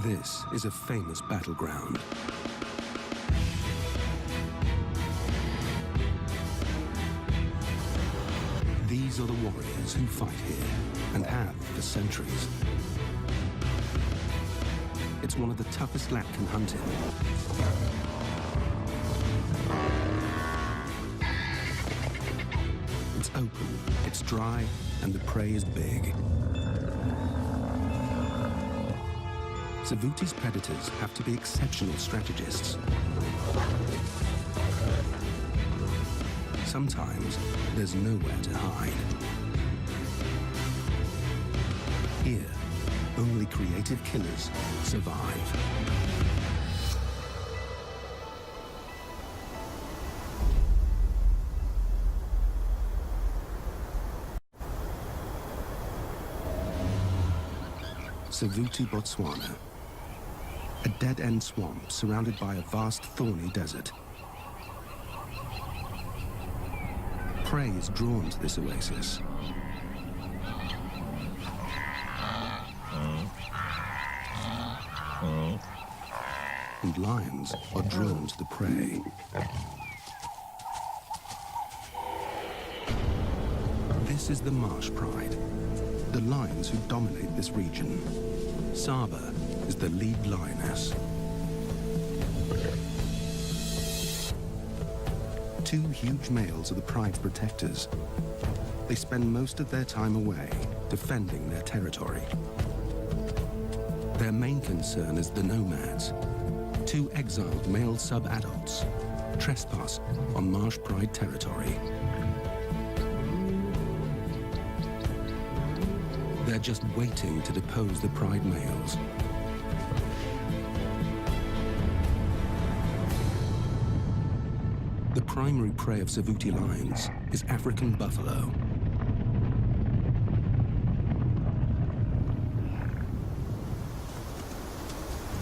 This is a famous battleground. These are the warriors who fight here and have for centuries. It's one of the toughest land can hunt in. It's open, it's dry, and the prey is big. Savuti's predators have to be exceptional strategists. Sometimes there's nowhere to hide. Here, only creative killers survive. Savuti, Botswana. A dead-end swamp surrounded by a vast thorny desert. Prey is drawn to this oasis. And lions are drawn to the prey. This is the marsh pride, the lions who dominate this region. Saba is the lead lioness. Two huge males are the pride's protectors. They spend most of their time away, defending their territory. Their main concern is the nomads. Two exiled male sub-adults trespass on marsh pride territory. They're just waiting to depose the pride males. The primary prey of Savuti lions is African buffalo.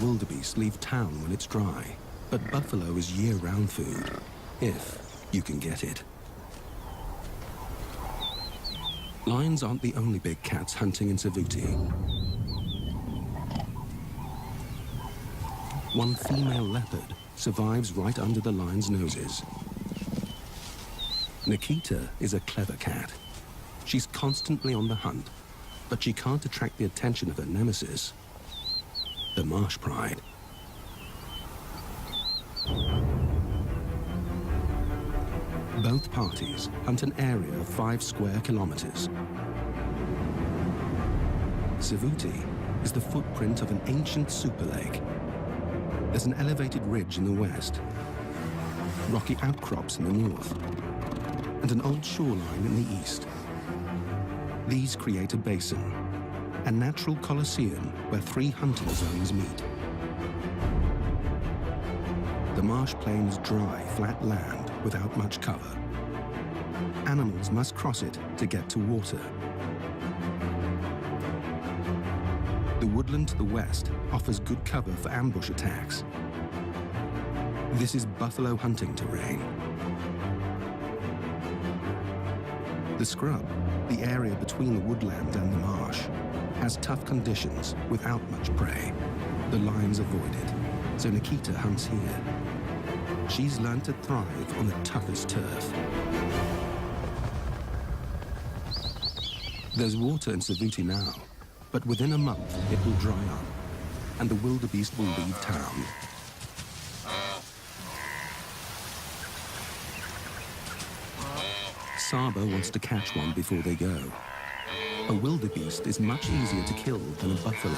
Wildebeest leave town when it's dry, but buffalo is year-round food, if you can get it. Lions aren't the only big cats hunting in Savuti. One female leopard survives right under the lion's noses. Nikita is a clever cat. She's constantly on the hunt, but she can't attract the attention of her nemesis, the marsh pride. Both parties hunt an area of 5 square kilometers. Savuti is the footprint of an ancient super lake. There's an elevated ridge in the west, rocky outcrops in the north, and an old shoreline in the east. These create a basin, a natural coliseum where 3 hunting zones meet. The marsh plain is dry, flat land without much cover. Animals must cross it to get to water. The woodland to the west offers good cover for ambush attacks. This is buffalo hunting terrain. The scrub, the area between the woodland and the marsh, has tough conditions without much prey. The lions avoid it, so Nikita hunts here. She's learned to thrive on the toughest turf. There's water in Savuti now, but within a month it will dry up, and the wildebeest will leave town. Saba wants to catch one before they go. A wildebeest is much easier to kill than a buffalo.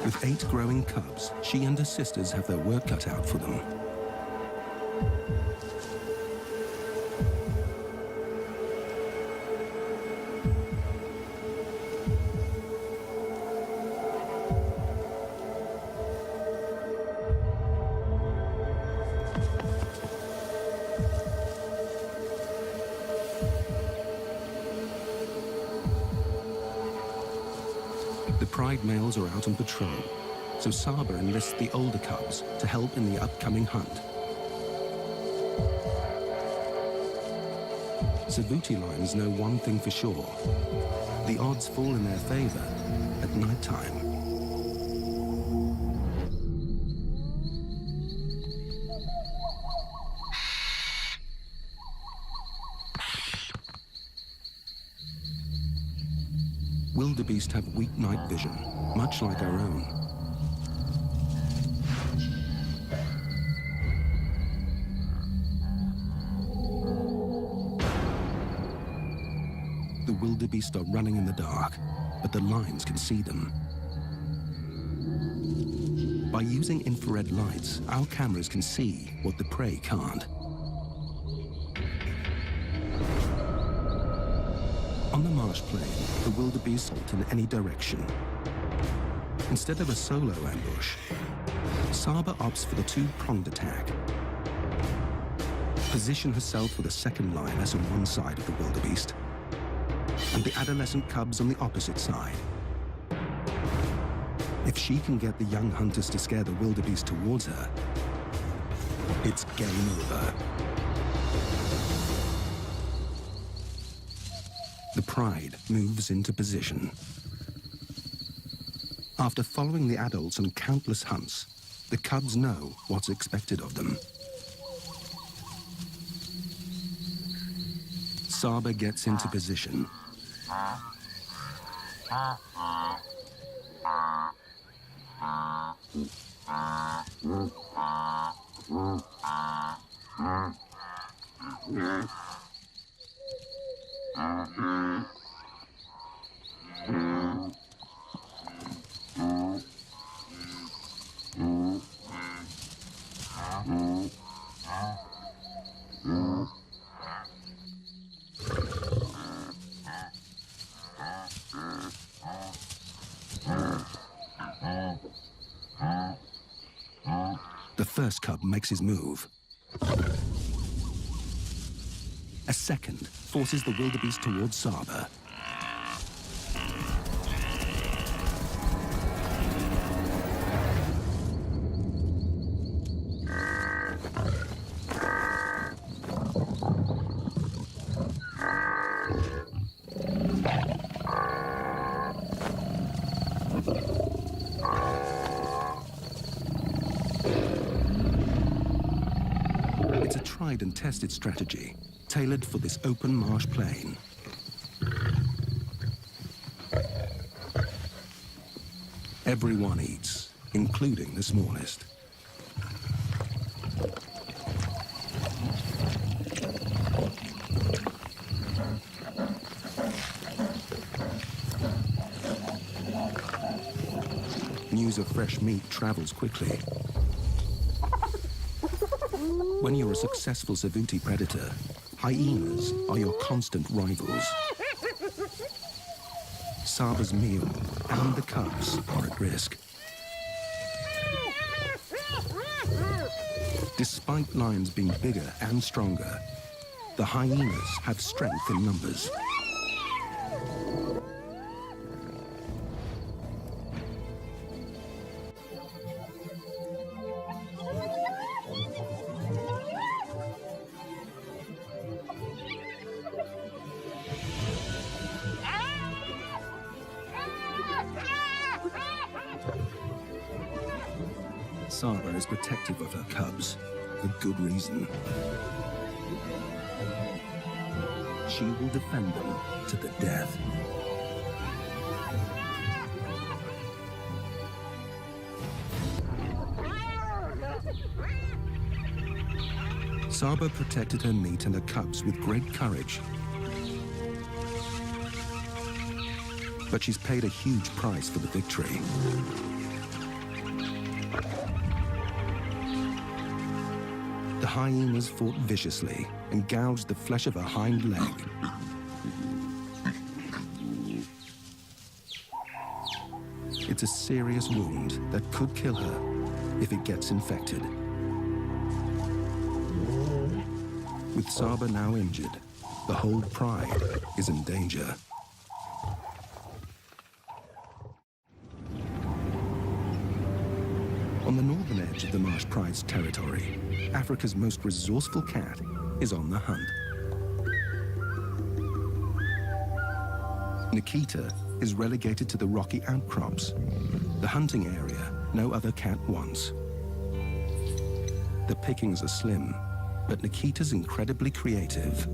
With 8 growing cubs, she and her sisters have their work cut out for them. The pride males are out on patrol, so Saba enlists the older cubs to help in the upcoming hunt. Savuti lions know one thing for sure. The odds fall in their favor at night time. Wildebeest have weak night vision, much like our own. The wildebeest are running in the dark, but the lions can see them. By using infrared lights, our cameras can see what the prey can't. On the marsh plain, the wildebeest halt in any direction. Instead of a solo ambush, Saba opts for the two-pronged attack. Position herself with a second lioness on one side of the wildebeest, and the adolescent cubs on the opposite side. If she can get the young hunters to scare the wildebeest towards her, it's game over. The pride moves into position. After following the adults on countless hunts, the cubs know what's expected of them. Saba gets into position. The first cub makes his move. A second forces the wildebeest towards Saba. It's a tried and tested strategy, tailored for this open marsh plain. Everyone eats, including the smallest. News of fresh meat travels quickly. When you're a successful Savuti predator, hyenas are your constant rivals. Saba's meal and the cubs are at risk. Despite lions being bigger and stronger, the hyenas have strength in numbers. Saba is protective of her cubs, for good reason. She will defend them to the death. Saba protected her meat and her cubs with great courage. But she's paid a huge price for the victory. The hyenas fought viciously and gouged the flesh of her hind leg. It's a serious wound that could kill her if it gets infected. With Saba now injured, the whole pride is in danger. On the northern edge of the Marsh Pride's territory, Africa's most resourceful cat is on the hunt. Nikita is relegated to the rocky outcrops, the hunting area no other cat wants. The pickings are slim, but Nikita's incredibly creative.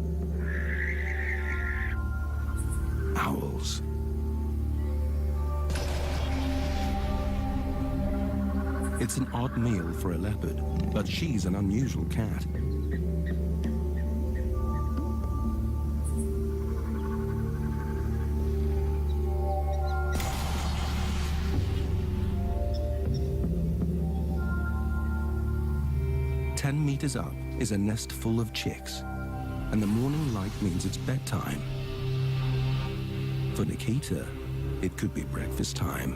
Owls. It's an odd meal for a leopard, but she's an unusual cat. "10 meters up is a nest full of chicks, and the morning light means it's bedtime. For Nikita, it could be breakfast time."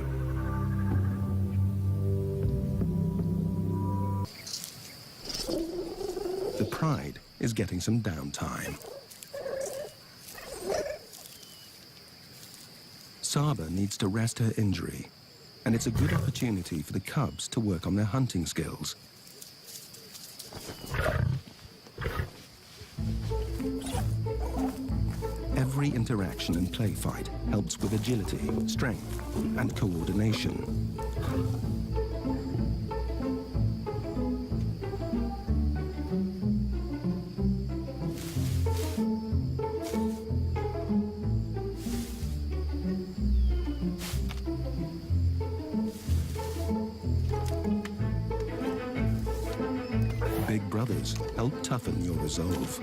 The pride is getting some downtime. Saba needs to rest her injury, and it's a good opportunity for the cubs to work on their hunting skills. Every interaction and play fight helps with agility, strength, and coordination. Big brothers help toughen your resolve.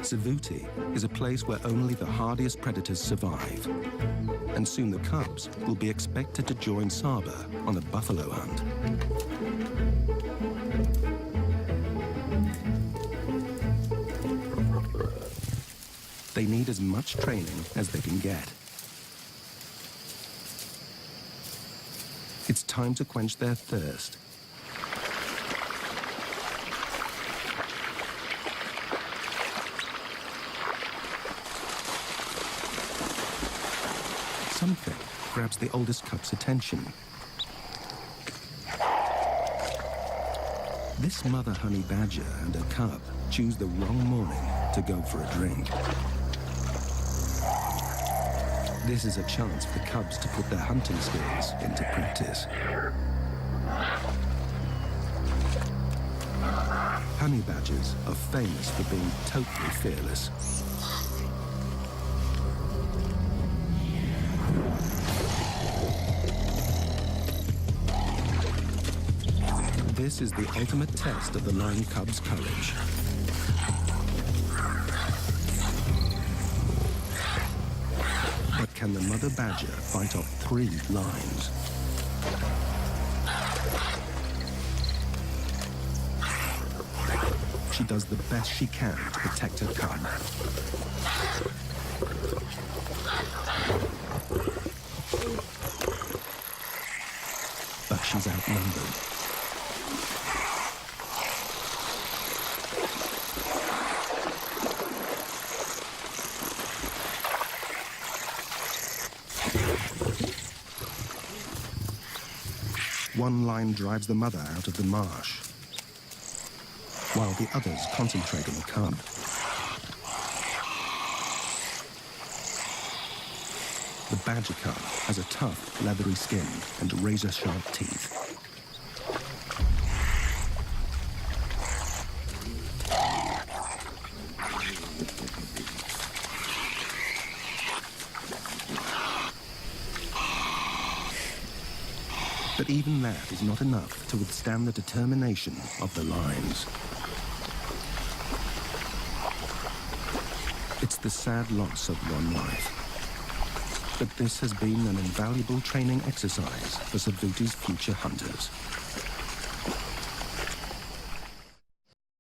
Savuti is a place where only the hardiest predators survive, and soon the cubs will be expected to join Saba on a buffalo hunt. They need as much training as they can get. It's time to quench their thirst. Something grabs the oldest cub's attention. This mother honey badger and her cub choose the wrong morning to go for a drink. This is a chance for the cubs to put their hunting skills into practice. Honey badgers are famous for being totally fearless. This is the ultimate test of the lion cub's courage. But can the mother badger fight off 3 lions? She does the best she can to protect her cub. But she's outnumbered. One lion drives the mother out of the marsh, while the others concentrate on the cub. The badger cub has a tough, leathery skin and razor-sharp teeth. But even that is not enough to withstand the determination of the lions. It's the sad loss of one life. But this has been an invaluable training exercise for Savuti's future hunters.